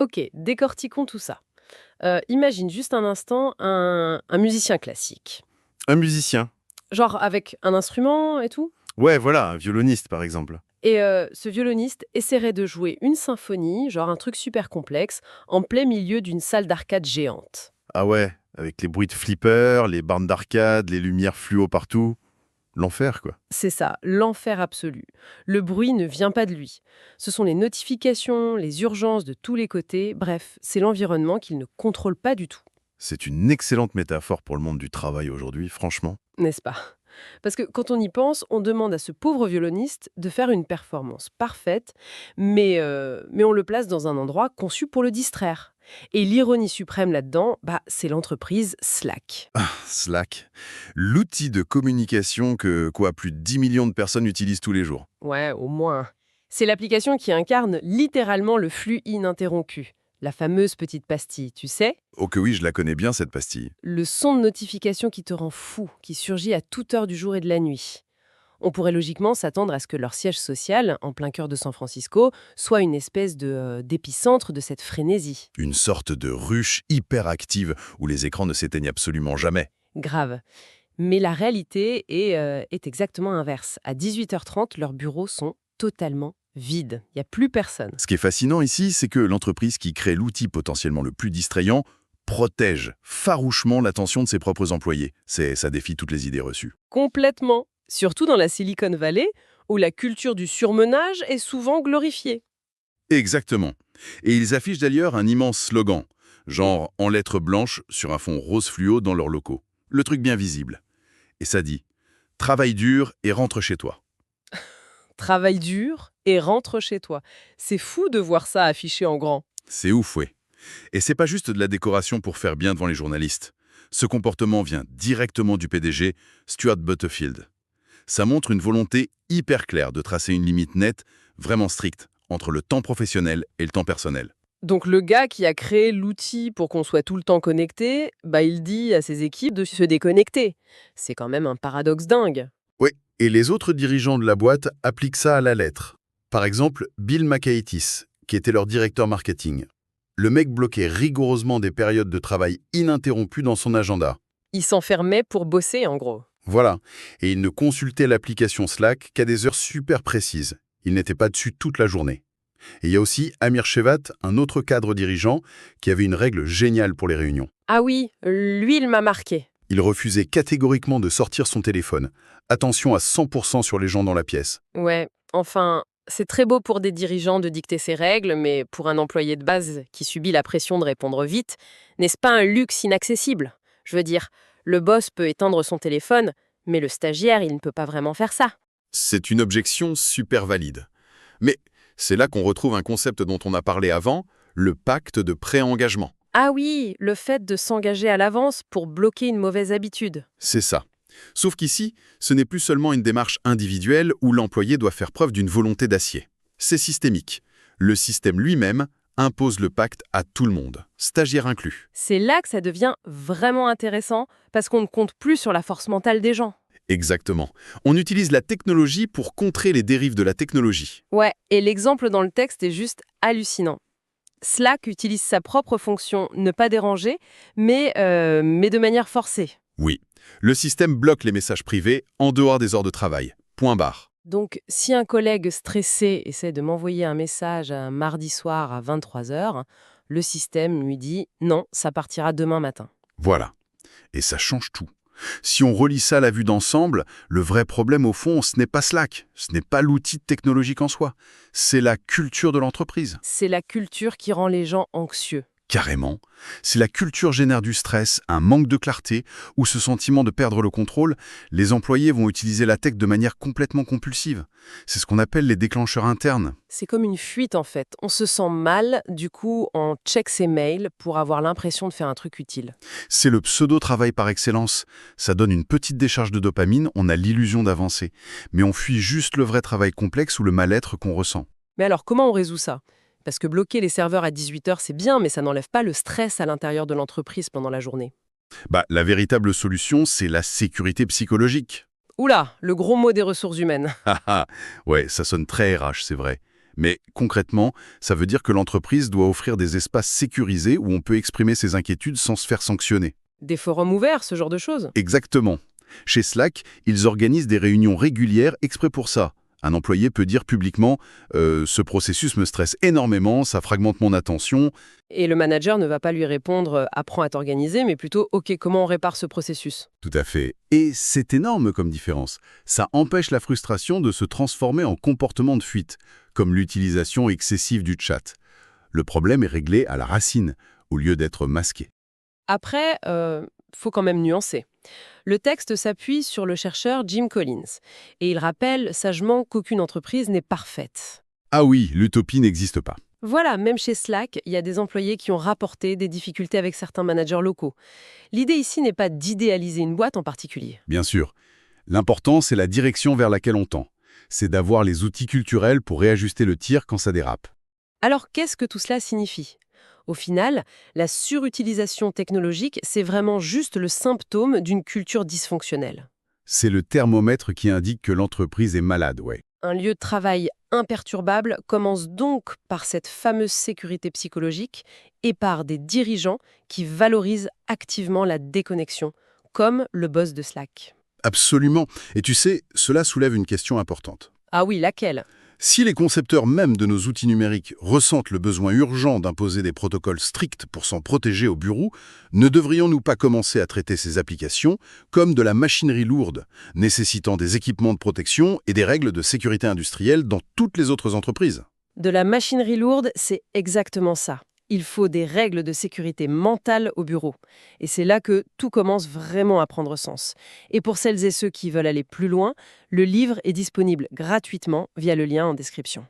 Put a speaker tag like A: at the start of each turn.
A: Ok, décortiquons tout ça. Imagine juste un instant un musicien classique.
B: Un musicien.
A: Genre avec un instrument et tout.
B: Ouais, voilà, un violoniste par exemple.
A: Et ce violoniste essaierait de jouer une symphonie, genre un truc super complexe, en plein milieu d'une salle d'arcade géante.
B: Ah ouais, avec les bruits de flipper, les bornes d'arcade, les lumières fluo partout. L'enfer, quoi.
A: C'est ça, l'enfer absolu. Le bruit ne vient pas de lui. Ce sont les notifications, les urgences de tous les côtés, bref, c'est l'environnement qu'il ne contrôle pas du tout.
B: C'est une excellente métaphore pour le monde du travail aujourd'hui, franchement.
A: N'est-ce pas? Parce que quand on y pense, on demande à ce pauvre violoniste de faire une performance parfaite, mais on le place dans un endroit conçu pour le distraire. Et l'ironie suprême là-dedans, c'est l'entreprise Slack.
B: Slack, l'outil de communication que, plus de 10 millions de personnes utilisent tous les jours.
A: Ouais, au moins. C'est l'application qui incarne littéralement le flux ininterrompu. La fameuse petite pastille, tu sais?
B: Oh que oui, je la connais bien, cette pastille.
A: Le son de notification qui te rend fou, qui surgit à toute heure du jour et de la nuit. On pourrait logiquement s'attendre à ce que leur siège social, en plein cœur de San Francisco, soit une espèce d'épicentre de cette frénésie.
B: Une sorte de ruche hyper active où les écrans ne s'éteignent absolument jamais.
A: Grave. Mais la réalité est exactement inverse. À 18h30, leurs bureaux sont totalement vides. Il n'y a plus personne.
B: Ce qui est fascinant ici, c'est que l'entreprise qui crée l'outil potentiellement le plus distrayant protège farouchement l'attention de ses propres employés. Ça défie toutes les idées reçues.
A: Complètement. Surtout dans la Silicon Valley, où la culture du surmenage est souvent glorifiée.
B: Exactement. Et ils affichent d'ailleurs un immense slogan, genre en lettres blanches sur un fond rose fluo dans leurs locaux. Le truc bien visible. Et ça dit « Travaille dur et rentre chez toi ».
A: Travaille dur et rentre chez toi. C'est fou de voir ça affiché en grand.
B: C'est ouf, ouais. Et c'est pas juste de la décoration pour faire bien devant les journalistes. Ce comportement vient directement du PDG, Stuart Butterfield. Ça montre une volonté hyper claire de tracer une limite nette, vraiment stricte, entre le temps professionnel et le temps personnel.
A: Donc le gars qui a créé l'outil pour qu'on soit tout le temps connecté, il dit à ses équipes de se déconnecter. C'est quand même un paradoxe dingue.
B: Oui, et les autres dirigeants de la boîte appliquent ça à la lettre. Par exemple, Bill Makaitis, qui était leur directeur marketing. Le mec bloquait rigoureusement des périodes de travail ininterrompues dans son agenda.
A: Il s'enfermait pour bosser, en gros.
B: Voilà, et il ne consultait l'application Slack qu'à des heures super précises. Il n'était pas dessus toute la journée. Et il y a aussi Amir Shevat, un autre cadre dirigeant, qui avait une règle géniale pour les réunions.
A: Ah oui, lui, il m'a marqué.
B: Il refusait catégoriquement de sortir son téléphone. Attention à 100% sur les gens dans la pièce.
A: Ouais, enfin, c'est très beau pour des dirigeants de dicter ces règles, mais pour un employé de base qui subit la pression de répondre vite, n'est-ce pas un luxe inaccessible? Je veux dire, le boss peut éteindre son téléphone, mais le stagiaire, il ne peut pas vraiment faire ça.
B: C'est une objection super valide. Mais c'est là qu'on retrouve un concept dont on a parlé avant, le pacte de pré-engagement.
A: Ah oui, le fait de s'engager à l'avance pour bloquer une mauvaise habitude.
B: C'est ça. Sauf qu'ici, ce n'est plus seulement une démarche individuelle où l'employé doit faire preuve d'une volonté d'acier. C'est systémique. Le système lui-même impose le pacte à tout le monde, stagiaires inclus.
A: C'est là que ça devient vraiment intéressant, parce qu'on ne compte plus sur la force mentale des gens.
B: Exactement. On utilise la technologie pour contrer les dérives de la technologie.
A: Ouais, et l'exemple dans le texte est juste hallucinant. Slack utilise sa propre fonction ne pas déranger, mais de manière forcée.
B: Oui. Le système bloque les messages privés en dehors des heures de travail. Point barre.
A: Donc, si un collègue stressé essaie de m'envoyer un message un mardi soir à 23h, le système lui dit « Non, ça partira demain matin ».
B: Voilà. Et ça change tout. Si on relie ça à la vue d'ensemble, le vrai problème au fond, ce n'est pas Slack, ce n'est pas l'outil technologique en soi, c'est la culture de l'entreprise.
A: C'est la culture qui rend les gens anxieux.
B: Carrément. Si la culture génère du stress, un manque de clarté ou ce sentiment de perdre le contrôle, les employés vont utiliser la tech de manière complètement compulsive. C'est ce qu'on appelle les déclencheurs internes.
A: C'est comme une fuite en fait. On se sent mal, du coup on check ses mails pour avoir l'impression de faire un truc utile.
B: C'est le pseudo-travail par excellence. Ça donne une petite décharge de dopamine, on a l'illusion d'avancer. Mais on fuit juste le vrai travail complexe ou le mal-être qu'on ressent.
A: Mais alors comment on résout ça ? Parce que bloquer les serveurs à 18h, c'est bien, mais ça n'enlève pas le stress à l'intérieur de l'entreprise pendant la journée.
B: La véritable solution, c'est la sécurité psychologique.
A: Oula, le gros mot des ressources humaines.
B: Ah ah, ouais, ça sonne très RH, c'est vrai. Mais concrètement, ça veut dire que l'entreprise doit offrir des espaces sécurisés où on peut exprimer ses inquiétudes sans se faire sanctionner.
A: Des forums ouverts, ce genre de choses.
B: Exactement. Chez Slack, ils organisent des réunions régulières exprès pour ça. Un employé peut dire publiquement ce processus me stresse énormément, ça fragmente mon attention.
A: Et le manager ne va pas lui répondre apprends à t'organiser, mais plutôt ok, comment on répare ce processus?
B: Tout à fait. Et c'est énorme comme différence. Ça empêche la frustration de se transformer en comportement de fuite, comme l'utilisation excessive du chat. Le problème est réglé à la racine, au lieu d'être masqué.
A: Après, faut quand même nuancer. Le texte s'appuie sur le chercheur Jim Collins, et il rappelle sagement qu'aucune entreprise n'est parfaite.
B: Ah oui, l'utopie n'existe pas.
A: Voilà, même chez Slack, il y a des employés qui ont rapporté des difficultés avec certains managers locaux. L'idée ici n'est pas d'idéaliser une boîte en particulier.
B: Bien sûr. L'important, c'est la direction vers laquelle on tend. C'est d'avoir les outils culturels pour réajuster le tir quand ça dérape.
A: Alors qu'est-ce que tout cela signifie? Au final, la surutilisation technologique, c'est vraiment juste le symptôme d'une culture dysfonctionnelle.
B: C'est le thermomètre qui indique que l'entreprise est malade, ouais.
A: Un lieu de travail imperturbable commence donc par cette fameuse sécurité psychologique et par des dirigeants qui valorisent activement la déconnexion, comme le boss de Slack.
B: Absolument. Et tu sais, cela soulève une question importante.
A: Ah oui, laquelle?
B: Si les concepteurs même de nos outils numériques ressentent le besoin urgent d'imposer des protocoles stricts pour s'en protéger au bureau, ne devrions-nous pas commencer à traiter ces applications comme de la machinerie lourde, nécessitant des équipements de protection et des règles de sécurité industrielle dans toutes les autres entreprises?
A: De la machinerie lourde, c'est exactement ça. Il faut des règles de sécurité mentale au bureau. Et c'est là que tout commence vraiment à prendre sens. Et pour celles et ceux qui veulent aller plus loin, le livre est disponible gratuitement via le lien en description.